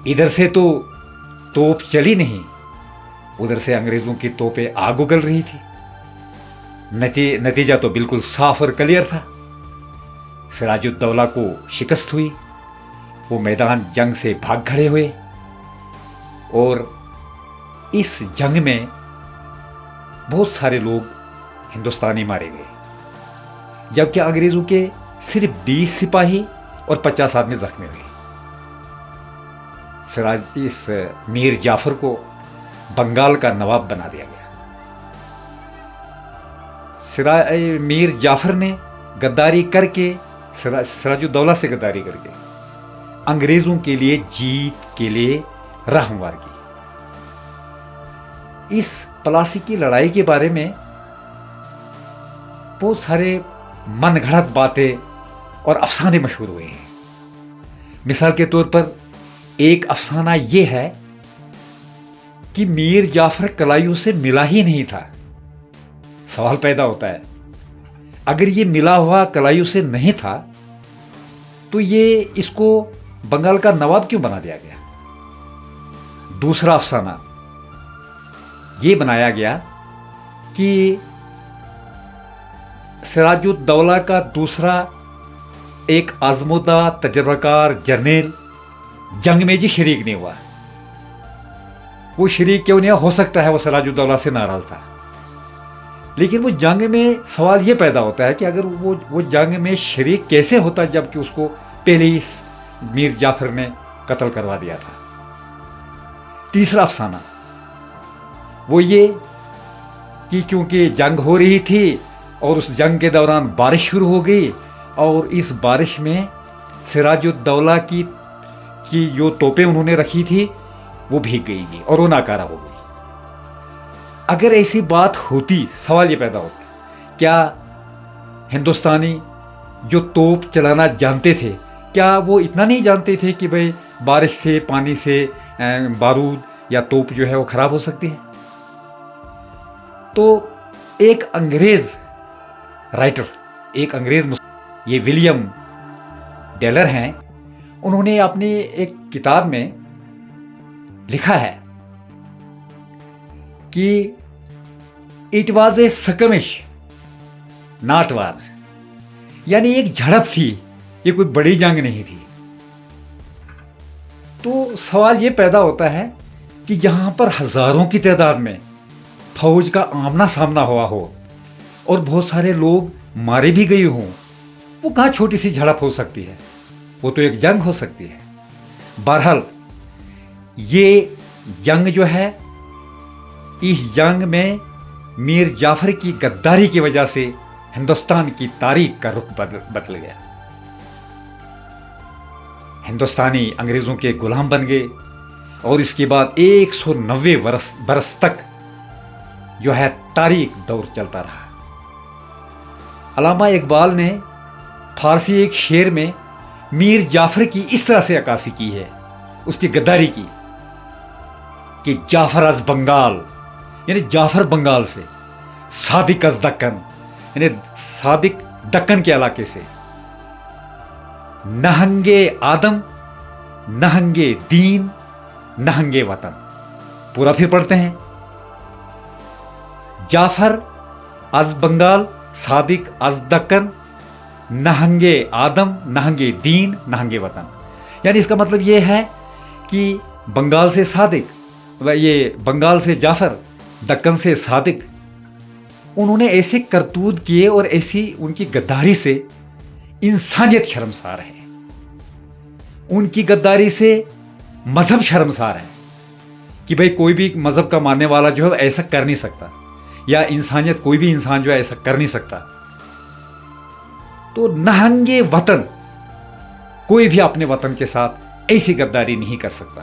इधर से तो तोप चली नहीं, उधर से अंग्रेजों की तोपें आग उगल रही थी। नतीजा तो बिल्कुल साफ और क्लियर था। सिराजुद्दौला को शिकस्त हुई, वो मैदान जंग से भाग खड़े हुए और इस जंग में बहुत सारे लोग हिंदुस्तानी मारे गए, जबकि अंग्रेजों के सिर्फ 20 सिपाही और 50 आदमी जख्मी हुए। इस मीर जाफर को बंगाल का नवाब बना दिया गया। मीर जाफर ने गद्दारी करके, सिराजुद्दौला से गद्दारी करके अंग्रेजों के लिए जीत के लिए राह हमवार की। इस प्लासी की लड़ाई के बारे में बहुत सारे मनगढ़ंत बातें और अफसाने मशहूर हुए हैं। मिसाल के तौर पर एक अफसाना यह है कि मीर जाफर कलाइयों से मिला ही नहीं था। सवाल पैदा होता है, अगर ये मिला हुआ कलाइयों से नहीं था तो ये इसको बंगाल का नवाब क्यों बना दिया गया? दूसरा अफसाना ये बनाया गया कि सिराजुद्दौला का दूसरा एक आजमुदा तजर्बाकार जर्नल जंग में जी शरीक नहीं हुआ। वो शरीक क्यों नहीं? हो सकता है वो सिराजुद्दौला से नाराज था, लेकिन वो जंग में सवाल ये पैदा होता है कि अगर वो जंग में शरीक कैसे होता जबकि उसको पहले ही मीर जाफर ने कत्ल करवा दिया था। तीसरा अफसाना वो ये कि क्योंकि जंग हो रही थी और उस जंग के दौरान बारिश शुरू हो गई और इस बारिश में सिराजुद्दौला की जो तोपें उन्होंने रखी थी वो भीग गई और वो नाकारा हो गई। अगर ऐसी बात होती, सवाल ये पैदा होता, क्या हिंदुस्तानी जो तोप चलाना जानते थे, क्या वो इतना नहीं जानते थे कि भाई बारिश से, पानी से बारूद या तोप जो है वो खराब हो सकती है? तो एक अंग्रेज राइटर, एक अंग्रेज, ये विलियम डेलर हैं, उन्होंने अपनी एक किताब में लिखा है कि इट वॉज ए सकमिश नॉट वार, यानी एक झड़प थी, ये कोई बड़ी जंग नहीं थी। तो सवाल ये पैदा होता है कि जहां पर हजारों की तादाद में फौज का आमना सामना हुआ हो और बहुत सारे लोग मारे भी गए हों, वो कहां छोटी सी झड़प हो सकती है? वो तो एक जंग हो सकती है। बहरहाल ये जंग जो है, इस जंग में मीर जाफर की गद्दारी की वजह से हिंदुस्तान की तारीख का रुख बदल गया। हिंदुस्तानी अंग्रेजों के गुलाम बन गए और इसके बाद 190 बरस तक जो है तारीख दौर चलता रहा। अल्लामा इकबाल ने फारसी एक शेर में मीर जाफर की इस तरह से अक्कासी की है, उसकी गद्दारी की, कि जाफर अज बंगाल, यानी जाफर बंगाल से, सादिक अज दक्कन, यानी सादिक दक्कन के इलाके से, नहंगे आदम, नहंगे दीन, नहंगे वतन। पूरा फिर पढ़ते हैं, जाफर अज बंगाल, सादिक अज दक्कन, नहंगे आदम, नहंगे दीन, नहंगे वतन। यानी इसका मतलब यह है कि बंगाल से सादिक, ये बंगाल से जाफर, दक्कन से सादिक, उन्होंने ऐसे करतूत किए और ऐसी उनकी गद्दारी से इंसानियत शर्मसार है, उनकी गद्दारी से मजहब शर्मसार है कि भाई कोई भी मजहब का मानने वाला जो है ऐसा कर नहीं सकता, या इंसानियत, कोई भी इंसान जो है ऐसा कर नहीं सकता। तो नहंगे वतन, कोई भी अपने वतन के साथ ऐसी गद्दारी नहीं कर सकता।